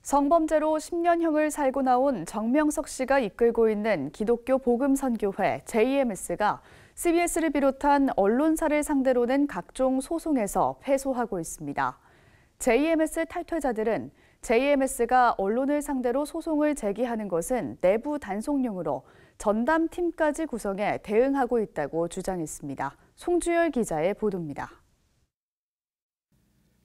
성범죄로 10년형을 살고 나온 정명석 씨가 이끌고 있는 기독교 복음선교회 JMS가 CBS를 비롯한 언론사를 상대로 낸 각종 소송에서 패소하고 있습니다. JMS 탈퇴자들은 JMS가 언론을 상대로 소송을 제기하는 것은 내부 단속용으로 전담팀까지 구성해 대응하고 있다고 주장했습니다. 송주열 기자의 보도입니다.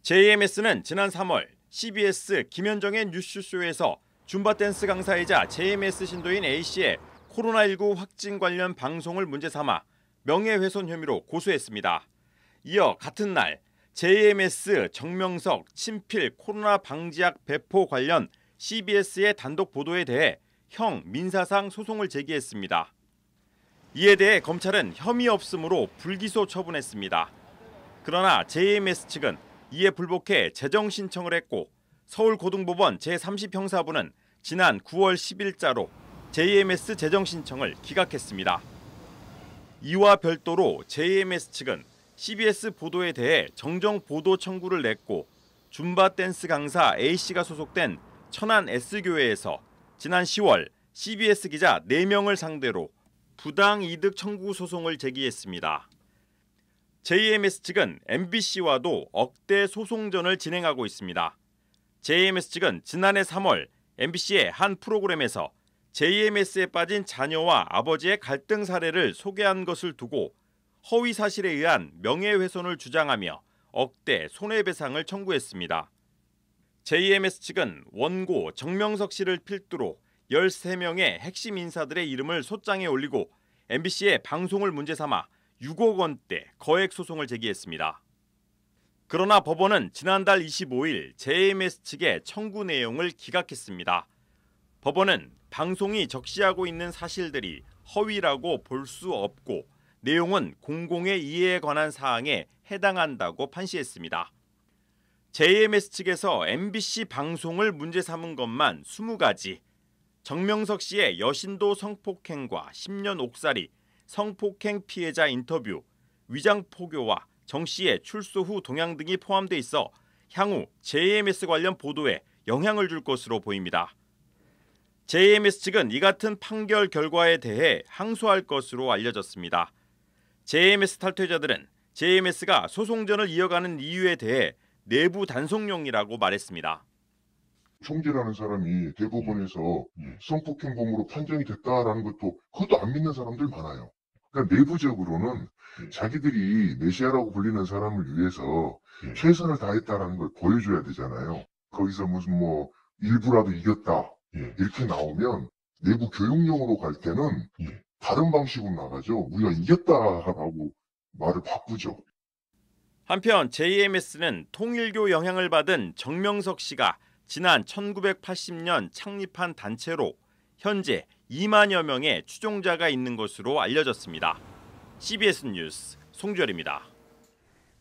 JMS는 지난 3월 CBS 김현정의 뉴스쇼에서 줌바 댄스 강사이자 JMS 신도인 A씨의 코로나19 확진 관련 방송을 문제 삼아 명예훼손 혐의로 고소했습니다. 이어 같은 날 JMS 정명석 친필 코로나 방지약 배포 관련 CBS의 단독 보도에 대해 형 민사상 소송을 제기했습니다. 이에 대해 검찰은 혐의 없음으로 불기소 처분했습니다. 그러나 JMS 측은 이에 불복해 재정 신청을 했고 서울고등법원 제30형사부는 지난 9월 10일자로 JMS 재정 신청을 기각했습니다. 이와 별도로 JMS 측은 CBS 보도에 대해 정정 보도 청구를 냈고 줌바 댄스 강사 A씨가 소속된 천안 S교회에서 지난 10월 CBS 기자 4명을 상대로 부당이득 청구 소송을 제기했습니다. JMS 측은 MBC와도 억대 소송전을 진행하고 있습니다. JMS 측은 지난해 3월 MBC의 한 프로그램에서 JMS에 빠진 자녀와 아버지의 갈등 사례를 소개한 것을 두고 허위 사실에 의한 명예훼손을 주장하며 억대 손해배상을 청구했습니다. JMS 측은 원고 정명석 씨를 필두로 13명의 핵심 인사들의 이름을 소장에 올리고 MBC의 방송을 문제 삼아 6억 원대 거액 소송을 제기했습니다. 그러나 법원은 지난달 25일 JMS 측의 청구 내용을 기각했습니다. 법원은 방송이 적시하고 있는 사실들이 허위라고 볼 수 없고 내용은 공공의 이해에 관한 사항에 해당한다고 판시했습니다. JMS 측에서 MBC 방송을 문제 삼은 것만 20가지, 정명석 씨의 여신도 성폭행과 10년 옥살이, 성폭행 피해자 인터뷰, 위장포교와 정 씨의 출소 후 동향 등이 포함돼 있어 향후 JMS 관련 보도에 영향을 줄 것으로 보입니다. JMS 측은 이 같은 판결 결과에 대해 항소할 것으로 알려졌습니다. JMS 탈퇴자들은 JMS가 소송전을 이어가는 이유에 대해 내부 단속용이라고 말했습니다. 총재라는 사람이 대법원에서 성폭행범으로 판정이 됐다라는 것도 그것도 안 믿는 사람들 많아요. 그러니까 내부적으로는 자기들이 메시아라고 불리는 사람을 위해서 최선을 다했다라는 걸 보여줘야 되잖아요. 거기서 무슨 일부라도 이겼다 이렇게 나오면 내부 교육용으로 갈 때는 다른 방식으로 나가죠. 우리가 이겼다라고 말을 바꾸죠. 한편 JMS는 통일교 영향을 받은 정명석 씨가 지난 1980년 창립한 단체로 현재 2만여 명의 추종자가 있는 것으로 알려졌습니다. CBS 뉴스 송주열입니다.